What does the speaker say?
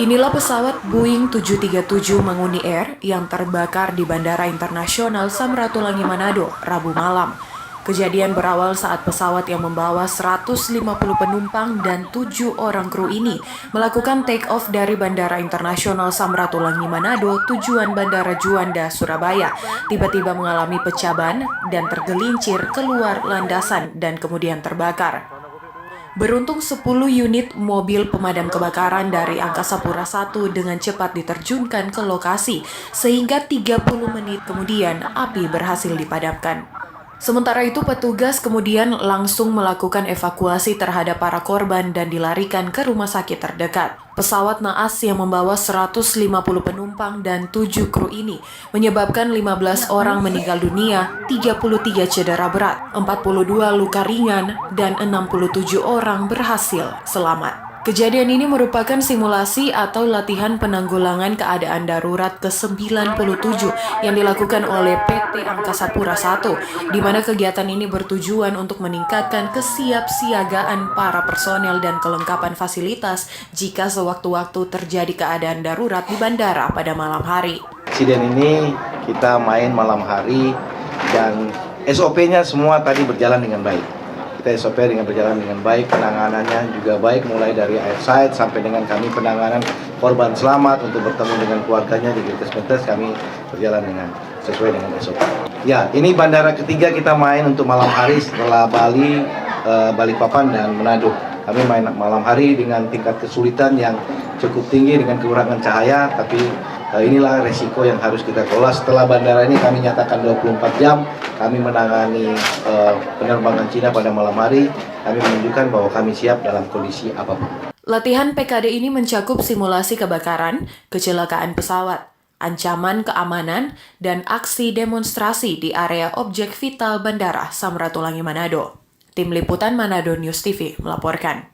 Inilah pesawat Boeing 737 Manguni Air yang terbakar di Bandara Internasional Samratulangi Manado, Rabu malam. Kejadian berawal saat pesawat yang membawa 150 penumpang dan 7 orang kru ini melakukan take-off dari Bandara Internasional Samratulangi Manado tujuan Bandara Juanda, Surabaya. Tiba-tiba mengalami pecah ban dan tergelincir keluar landasan dan kemudian terbakar. Beruntung 10 unit mobil pemadam kebakaran dari Angkasa Pura I dengan cepat diterjunkan ke lokasi, sehingga 30 menit kemudian api berhasil dipadamkan. Sementara itu, petugas kemudian langsung melakukan evakuasi terhadap para korban dan dilarikan ke rumah sakit terdekat. Pesawat naas yang membawa 150 penumpang dan 7 kru ini menyebabkan 15 orang meninggal dunia, 33 cedera berat, 42 luka ringan, dan 67 orang berhasil selamat. Kejadian ini merupakan simulasi atau latihan penanggulangan keadaan darurat ke-97 yang dilakukan oleh PT Angkasa Pura I, di mana kegiatan ini bertujuan untuk meningkatkan kesiapsiagaan para personel dan kelengkapan fasilitas jika sewaktu-waktu terjadi keadaan darurat di bandara pada malam hari. Insiden ini kita main malam hari dan SOP-nya semua tadi berjalan dengan baik. SOP berjalan dengan baik, penanganannya juga baik, mulai dari airside sampai dengan kami penanganan korban selamat untuk bertemu dengan keluarganya di Genkes kami berjalan dengan sesuai dengan SOP. Ya, ini bandara ketiga kita main untuk malam hari setelah Bali, Balikpapan dan Manado. Kami main malam hari dengan tingkat kesulitan yang cukup tinggi dengan kekurangan cahaya, tapi inilah resiko yang harus kita kelola. Setelah bandara ini kami nyatakan 24 jam, kami menangani penerbangan Cina pada malam hari, kami menunjukkan bahwa kami siap dalam kondisi apapun. Latihan PKD ini mencakup simulasi kebakaran, kecelakaan pesawat, ancaman keamanan, dan aksi demonstrasi di area objek vital Bandara Samratulangi Manado. Tim Liputan Manado News TV melaporkan.